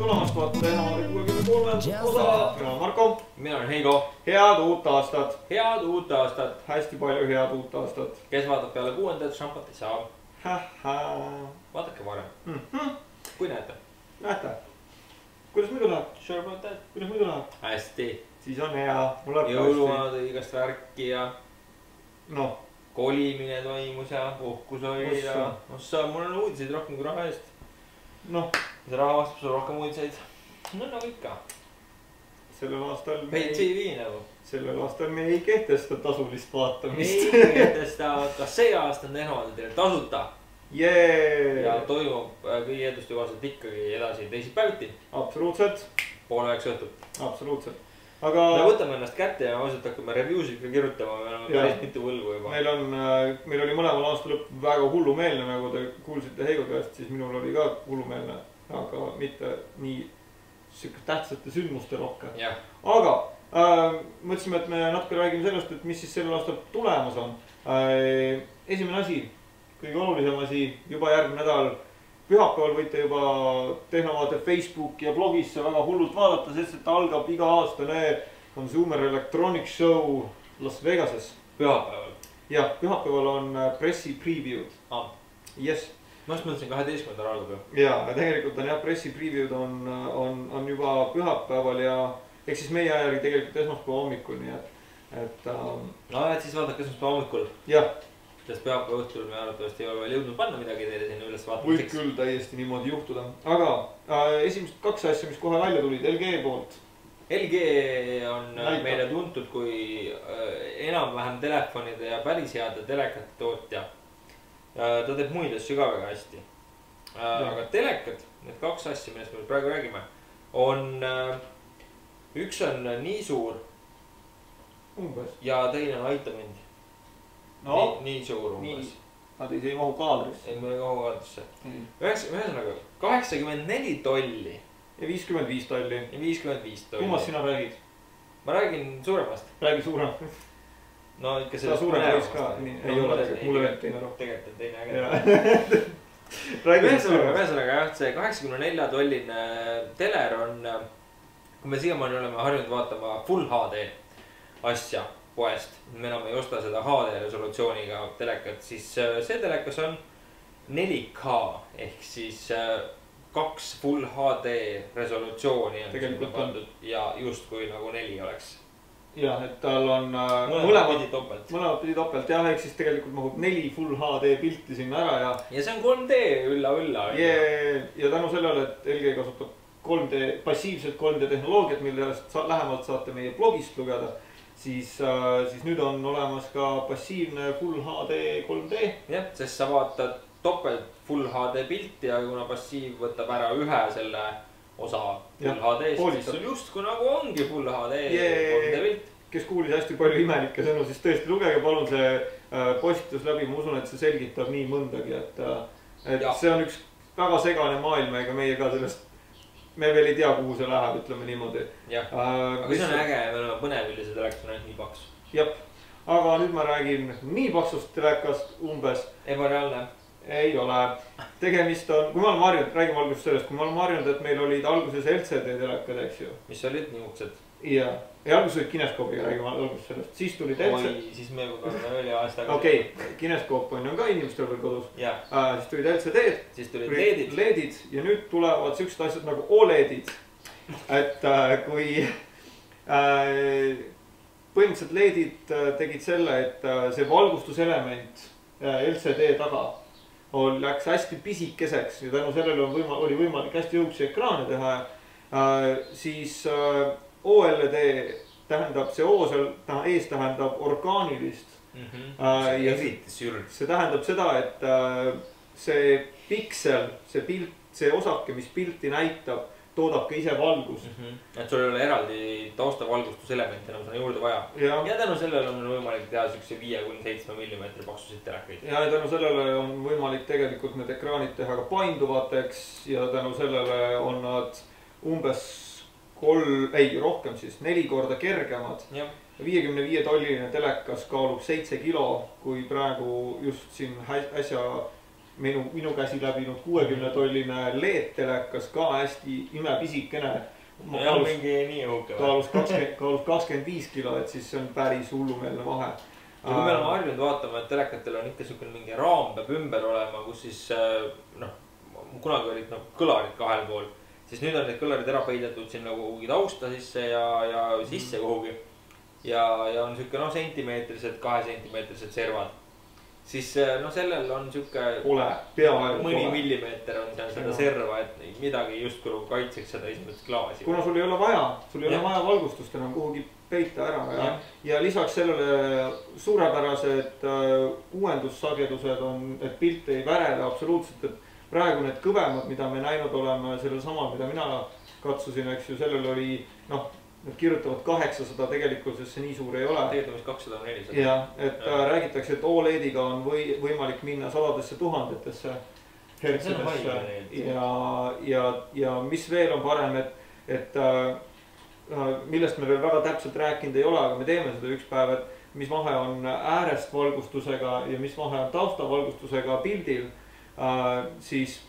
tulemast, vaata Tehnomaade 63 osa. Mina olen Marko. Mina olen Heigo. Head uut aastat. Head uut aastat. Hästi palju head uut aastat. Kes vaatab peale 6. šampat ei saa. Vaadake varem. Kui näete. Näete. Kuidas muidu läheb? Sure about that. Kuidas muidu läheb? Hästi. Siis on hea. Jõuluvanad õigast värki ja noh. Kolimine toimus ja uhkus oli ja mul on uudiseid rohkem kui raha eest. Noh. See raha vastab sul rohkem uudiseid. No nagu ikka. Sellel aastal Pay TV nagu. Sellel aastal me ei kehtesta tasulist vaatamist. Ei kehtesta, ka see aasta on Tehnomaade teile tasuta. Ja toimub kõigi eelduste kohaselt ikkagi edasi teisipäeviti. Absoluutselt. Poole 9 õhtut. Absoluutselt. Aga me võtame ennast kätte ja ausalt hakkame review'sid ka kirjutama, me oleme päris mitu võlgu juba. Meil oli mõlemal aasta lõpp väga hullumeelne, nagu te kuulsite Heigo käest, siis minul oli ka hullumeelne, aga mitte nii tähtsate sündmuste rohke. Aga mõtlesime, et me natuke räägime sellest, et mis siis sellel aastal tulemas on. Esimene asi, kõige olulisem asi, juba järgmine nädal pühapäeval võite juba Tehnomaade Facebooki ja blogisse väga hullult vaadata, sest et algab iga aastane Consumer Electronics Show Las Vegases. Pühapäeval? Jah, pühapäeval on pressi preview'd. Yes. Ma just mõtlesin 12. algab ju. Ja tegelikult on jah, pressi preview'd on juba pühapäeval ja eks siis meie ajal tegelikult esmaspäeva hommikul, nii et no, et siis vaadake esmaspäeva hommikul. Jah. Sest pühapäeva õhtul me arvatavasti ei ole veel jõudnud panna midagi teile sinna üles vaatamiseks. Võib küll täiesti niimoodi juhtuda. Aga esimesed 2 asja, mis kohe välja tulid LG poolt. LG on meile tuntud kui enam-vähem telefonide ja päris heade telekate tootja. Ta teeb muid asju ka väga hästi. Aga telekad, need 2 asja, millest me praegu räägime, on üks on nii suur ja teine on aita mind. Nii suur umbes. Nad ei mahu kaadrisse. Ei, me ei mahu kaadrisse. Ühesõnaga, $84 ja 55 $. Ja 55 $. Kummast sina räägid? Ma räägin suuremast. Räägi suurem. No ikka sellest suurem ka. Ei ole tegelikult, mulle veel teine rohkem. Tegelikult on teine äge. Ühesõnaga jah, see $84 teler on, kui me siiamaani oleme harjunud vaatama Full HD asja poest, me enam ei osta seda HD resolutsiooniga telekat, siis see telekas on 4K ehk siis 2 Full HD resolutsiooni on sinna pandud ja justkui nagu 4 oleks. Jah, et tal on mõlemad pidi topelt jah, ehk siis tegelikult mahub 4 Full HD pilti sinna ära ja see on 3D ülla. Ja tänu sellele, et LG kasutab 3D, passiivselt 3D tehnoloogiat, millest lähemalt saate meie blogist lugeda. Siis nüüd on olemas ka passiivne Full HD 3D. Jah, sest sa vaatad topelt Full HD pilti ja kuna passiiv võtab ära ühe selle osa Full HD-st, siis sul justkui nagu ongi Full HD 3D pilt. Kes kuulis hästi palju imelikke sõnu, siis tõesti lugege palun see postitus läbi, ma usun, et see selgitab nii mõndagi, et see on üks väga segane maailm, ega meie ka sellest me veel ei tea, kuhu see läheb, ütleme niimoodi. Jah, aga see on äge ja me oleme põnevilise telekast on ainult nii paks. Jep, aga nüüd ma räägin nii paksust telekast umbes. Ebareaalne. Ei ole. Tegemist on, kui me oleme harjunud, räägime alguses sellest, kui me oleme harjunud, et meil olid alguses LCD telekad, eks ju. Mis olid niisugused? Ja alguses olid Kineskoobiga, räägime alguses sellest. Siis tulid LCD. Oi, siis me juba veel aasta. Okei, Kineskoop on ka inimestel veel kodus. Siis tulid LCD-d. Siis tulid LED-id ja nüüd tulevad siuksed asjad nagu OLED-id. Et kui põhimõtteliselt LED-id tegid selle, et see valgustuselement LCD taga läks hästi pisikeseks ja tänu sellele oli võimalik hästi jõuksi ekraane teha. Siis OLED tähendab, see O seal ees tähendab orgaanilist. See tähendab seda, et see piksel, see pilt, see osake, mis pilti näitab, toodab ka ise valgust. Et sul ei ole eraldi taustavalgustuselement enam seda juurde vaja. Ja tänu sellele on võimalik teha siukse 5–7 mm paksusid telekaid. Ja tänu sellele on võimalik tegelikult need ekraanid teha ka painduvateks ja tänu sellele on nad umbes rohkem siis 4 korda kergemad. 55 $-line telekas kaalub 7 kilo, kui praegu just siin äsja minu käsi läbinud 60-tolline LED-telekas ka hästi imepisikene. kaalus 25 kilo, et siis see on päris hullumeelne vahe. ja kui me oleme harjunud vaatama, et telekatel on ikka siukene mingi raam peab ümber olema, kus siis kunagi olid kõlarid kahel pool, siis nüüd on need kõlarid ära peidetud sinna kuhugi tausta sisse ja sisse kuhugi. ja on siuke sentimeetrised, 2-sentimeetrised servad. siis sellel on siuke mõni millimeeter on seal seda serva, et midagi justkui kaitseks seda esimest klaasi. kuna sul ei ole vaja valgustust enam kuhugi peita ära ja lisaks sellele suurepärased uuendussagedused on, et pilt ei värele absoluutselt, et praegu need kõvemad, mida me näinud oleme, sellel samal, mida mina katsusin, eks ju, sellel oli nad kirjutavad 800, tegelikkuses see nii suur ei ole. Tegelikult 200 või 400. jah, et räägitakse, et OLED-iga on võimalik minna sadadesse tuhandetesse hertsidesse ja mis veel on parem, et millest me veel väga täpselt rääkinud ei ole, aga me teeme seda üks päev, et mis vahe on äärest valgustusega ja mis vahe on taustavalgustusega pildil, siis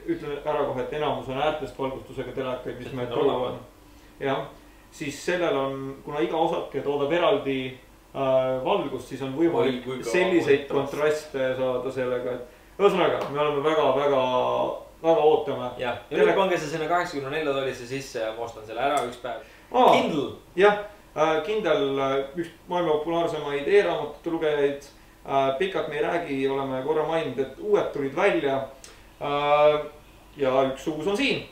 ütlen ära kohe, et enamus on äärtest valgustusega telekaid, mis meil turul on. jah, siis sellel on, kuna iga osake toodab eraldi valgust, siis on võimalik selliseid kontraste saada sellega, et ühesõnaga, me oleme väga ootame. jah, ja nüüd pange see sinna 84 tollisse sisse ja ma ostan selle ära üks päev. Kindle. jah, Kindle, üks maailma populaarsemaid e-raamatute lugejaid. Pikalt me ei räägi, oleme korra maininud, et uued tulid välja. Ja üks uus on siin.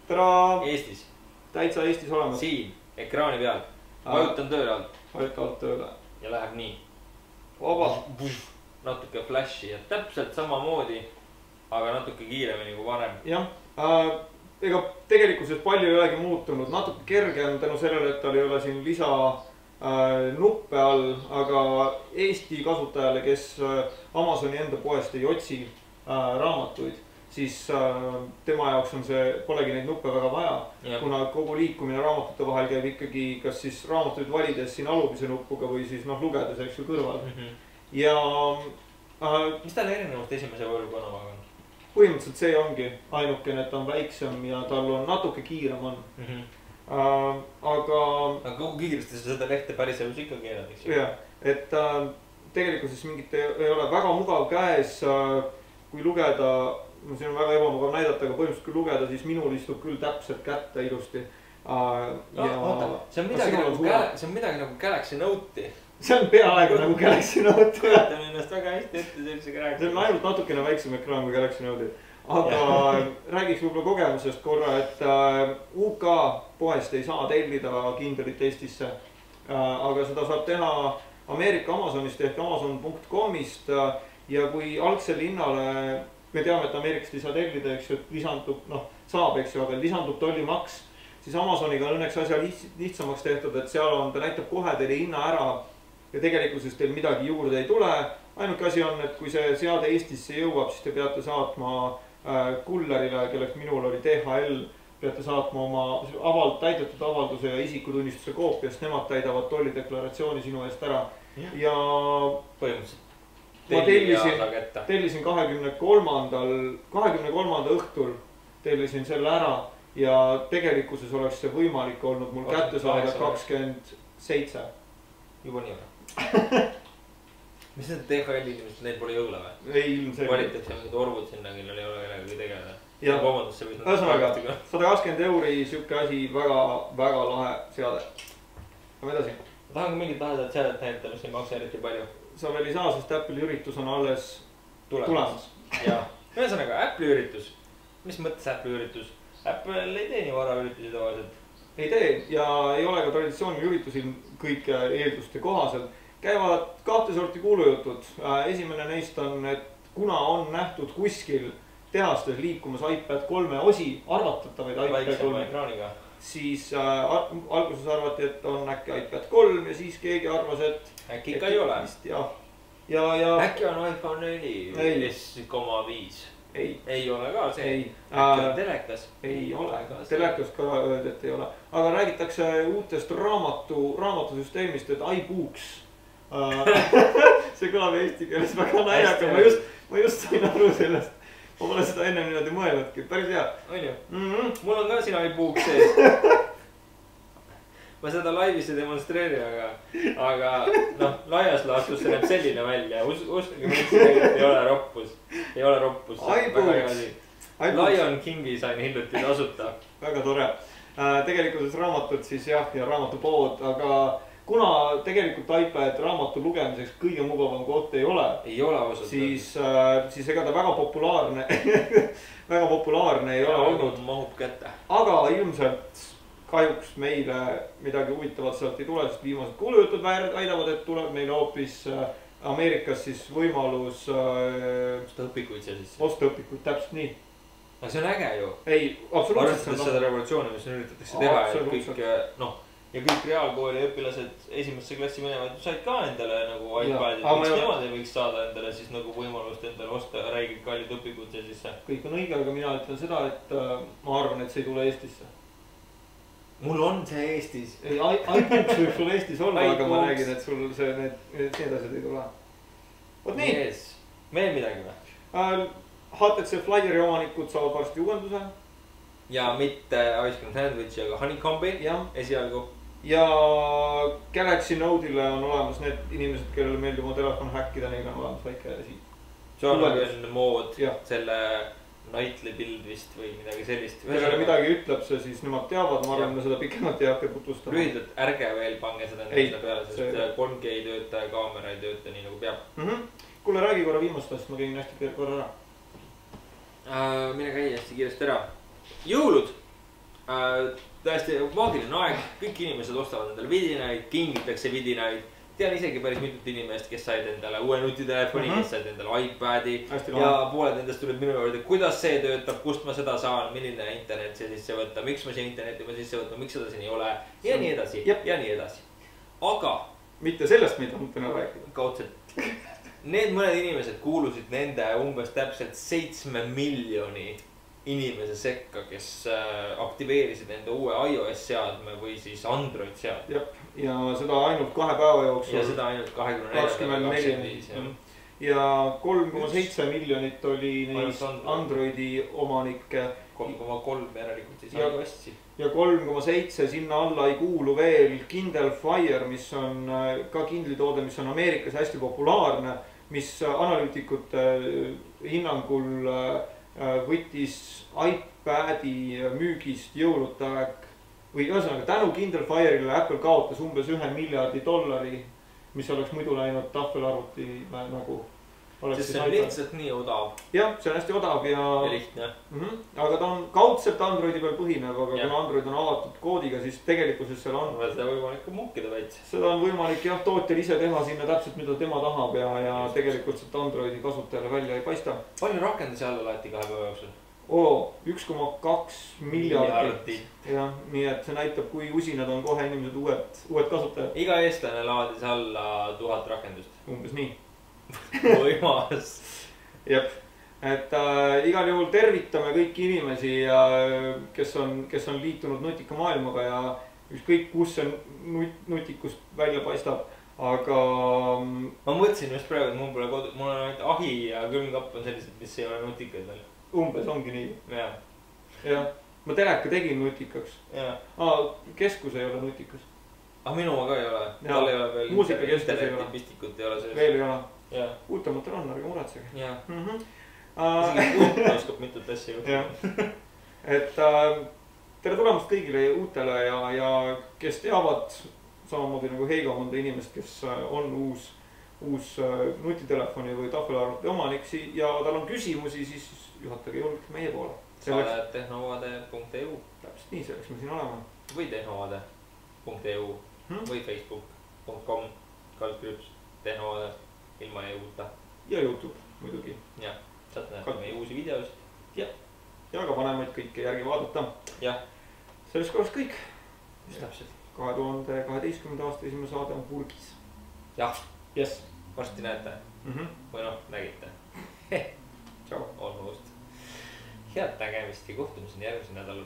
Tere! Eestis. Täitsa Eestis olemas. Siin, ekraani peal. Vajutan tööle alt. Vajutan alt tööle. Ja läheb nii. Vaba. Natuke flashi ja täpselt samamoodi, aga natuke kiiremini kui varem. jah, ega tegelikkuses palju ei olegi muutunud. Natuke kerge on tänu sellele, et tal ei ole siin lisa nuppe all, aga Eesti kasutajale, kes Amazoni enda poest ei otsi raamatuid, siis tema jaoks on see, polegi neid nuppe väga vaja, kuna kogu liikumine raamatute vahel käib ikkagi kas siis raamatuid valides siin alumise nupuga või siis lugedes, eks ju, kõrval. Ja mis tal erinevust esimese põlvkonnaga on? Põhimõtteliselt see ongi ainukene, et ta on väiksem ja tal on natuke kiirem on. Aga kogu kiiresti sa seda lehte päris elus ikka keelad, eks ju? jah, et tegelikkuses mingit ei ole väga mugav käes, kui lugeda, siin on väga ebamugav näidata, aga põhimõtteliselt kui lugeda, siis minul istub küll täpselt kätte ilusti. See on midagi nagu Galaxy Note'i. See on peaaegu nagu Galaxy Note. Kujutan ennast väga hästi ette sellisega rääkida. See on ainult natukene väiksem ekraan kui Galaxy Note'il. Aga räägiks võib-olla kogemusest korra, et UK poest ei saa tellida Kindlit Eestisse. Aga seda saab teha Ameerika Amazonist ehk Amazon.comist. Ja kui algsel hinnale, me teame, et Ameerikast ei saa tellida, eks ju, et lisandub, saab, eks ju, aga lisandub tollimaks. Siis Amazoniga on õnneks asja lihtsamaks tehtud, et seal on, ta näitab kohe teile hinna ära. Ja tegelikkuses teil midagi juurde ei tule. Ainuke asi on, et kui see seade Eestisse jõuab, siis te peate saatma kullerile, kelleks minul oli DHL, peate saatma oma täidetud avalduse ja isikutunnistuse koopiast, nemad täidavad tollideklaratsiooni sinu eest ära. Ja põhimõtteliselt ma tellisin 23. õhtul tellisin selle ära ja tegelikkuses oleks see võimalik olnud mul kätte saada 27. Juba nii ole. Mis need DHL inimesed, neil pole jõule või? Ei, ilmselge. Valitakse mingid orvud sinna, kellel ei ole kellegagi tegeleda. Ja ühesõnaga 120 € siuke asi, väga lahe seade. Lähme edasi. Ma tahan ka mingit lahedat seadet näidata, mis ei maksa eriti palju. Sa veel ei saa, sest Apple'i üritus on alles tulemas. Ja, ühesõnaga Apple'i üritus. Mis mõttes Apple'i üritus? Apple ei tee nii vara üritusi tavaliselt. Ei tee ja ei ole ka traditsioonil üritusil kõik eelduste kohaselt. Käivad kahte sorti kuulujutud. Esimene neist on, et kuna on nähtud kuskil tehastes liikumas iPad 3 osi, arvatatavaid iPad 3 ekraaniga, siis alguses arvati, et on äkki iPad 3 ja siis keegi arvas, et äkki ikka ei ole. Äkki on iPhone 4 S,5. Ei ole ka see. Äkki on telekas. Ei ole. Telekas ka öeldi, et ei ole. Aga räägitakse uutest raamatusüsteemist, et iBooks. See kõlab eesti keeles väga naljaga. ma just sain aru sellest. Ma pole seda enne niimoodi mõelnudki, päris hea. On ju? Mul on ka sinavipuuks sees. Ma seda laivis ei demonstreeri, aga noh, laias laastus see näeb selline välja. Uskuge, mis ei ole roppus. Ei ole roppus. Lion Kingi sain hiljuti tasuta. Väga tore. Tegelikult raamatud siis jah, ja raamatupood, aga kuna tegelikult iPad raamatu lugemiseks kõige mugavam koht ei ole. Ei ole ausalt. Siis ega ta väga populaarne väga populaarne ei ole olnud. Mahub kätte. Aga ilmselt kahjuks meile midagi huvitavat sealt ei tule, sest viimased kuulujutud väidavad, et tuleb meile hoopis Ameerikas siis võimalus osta õpikuid seal siis. Osta õpikuid, täpselt nii. Aga see on äge ju. Ei, absoluutselt. Arvestades seda revolutsiooni, mis üritatakse teha, et kõik, noh, ja kõik reaalkooli õpilased esimesse klassi menevad said ka endale nagu iPadid. Miks nemad ei võiks saada endale siis nagu võimalust endale osta räigid kallid õpikud ja siis see. Kõik on õige, aga mina ütlen seda, et ma arvan, et see ei tule Eestisse. Mul on see Eestis. iBooks võib sul Eestis olla, aga ma räägin, et sul see need asjad ei tule. Vot nii. Veel midagi või? HTC Flyeri omanikud saavad varsti uuenduse. Ja mitte Ice Cream Sandwichi, aga Honeycombi esialgu. Ja Galaxy Node'ile on olemas need inimesed, kellele meeldib oma telefon häkkida, neil on olemas väike asi. Jorgen mood selle Nightly build vist või midagi sellist. Kellele midagi ütleb see, siis nemad teavad, ma arvan, me seda pikemalt ei hakka tutvustama. Lühidalt, ärge veel pange seda nende peale, sest 3G ei tööta ja kaamera ei tööta nii nagu peab. Kuule, räägi korra viimast, sest ma käin hästi korra ära. Mine käi hästi kiiresti ära. Jõulud. Täiesti maagiline aeg, kõik inimesed ostavad endale vidinaid, kingitakse vidinaid. Tean isegi päris mitut inimest, kes said endale uue nutitelefoni, kes said endale iPadi. Ja pooled nendest tulid minu juurde, kuidas see töötab, kust ma seda saan, milline internet see sisse võtta, miks ma siia interneti ma sisse võtma, miks seda siin ei ole ja nii edasi ja nii edasi. Aga mitte sellest, mida ma täna rääkida. Kaudselt. Need mõned inimesed kuulusid nende umbes täpselt 7 miljoni inimese sekka, kes aktiveerisid enda uue iOS seadme või siis Android seadme. Ja seda ainult 2 päeva jooksul. Ja seda ainult 24. Ja 3,7 miljonit oli neist Androidi omanikke. 3,3 järelikult siis iOS-i. Ja 3,7 sinna alla ei kuulu veel Kindle Fire, mis on ka Kindli toode, mis on Ameerikas hästi populaarne, mis analüütikute hinnangul võttis iPadi müügist jõulude aeg või ühesõnaga tänu Kindle Fire'ile Apple kaotas umbes $1 miljardi, mis oleks muidu läinud tahvelarvuti nagu. Sest see on lihtsalt nii odav. Jah, see on hästi odav ja lihtne. Aga ta on kaudselt Androidi peal põhinev, aga kuna Android on avatud koodiga, siis tegelikkuses seal on. Seda võimalik ka munkida veits. Seda on võimalik jah tootjal ise teha sinna täpselt, mida tema tahab ja tegelikult sealt Androidi kasutajale välja ei paista. Palju rakendusi alla laeti 2 päeva jooksul? 1,2 miljardit. Jah, nii et see näitab, kui usinad on kohe inimesed uued kasutajad. Iga eestlane laadis alla 1000 rakendust. Umbes nii. Võimas. Jep, et igal juhul tervitame kõiki inimesi, kes on liitunud nutika maailmaga ja ükskõik kus see nutikust välja paistab, aga. Ma mõtlesin just praegu, et mul on ainult ahi ja külmkapp on sellised, mis ei ole nutikad veel. Umbes ongi nii. Jah. Ma teleka tegin nutikaks. Keskus ei ole nutikas. Minuga ka ei ole. Tal ei ole veel internetipistikut ei ole sellest. Veel ei ole. Uutematel on, ärge muretsege. Isegi uut oskab mitut asja juhtima. Et tere tulemast kõigile uutele ja kes teavad samamoodi nagu Heigo mõnda inimest, kes on uus nutitelefoni või tahvelarvuti omanik ja tal on küsimusi, siis juhatage julgelt meie poole. Saale tehnovaade.eu. Täpselt nii, selleks me siin olema. Või tehnovaade.eu või facebook.com /tehnovaade ilma jõuta. Ja YouTube muidugi. Jah, saate näete meie uusi videosid. Ja ka vanemaid kõike järgi vaadata. Jah. Selles korras kõik. Just täpselt. 2012. aasta esimene saade on purgis. Jah. Yes. Varsti näete. Või nägite. Tšau. Almost. Head nägemist ja kohtumiseni järgmisel nädalal.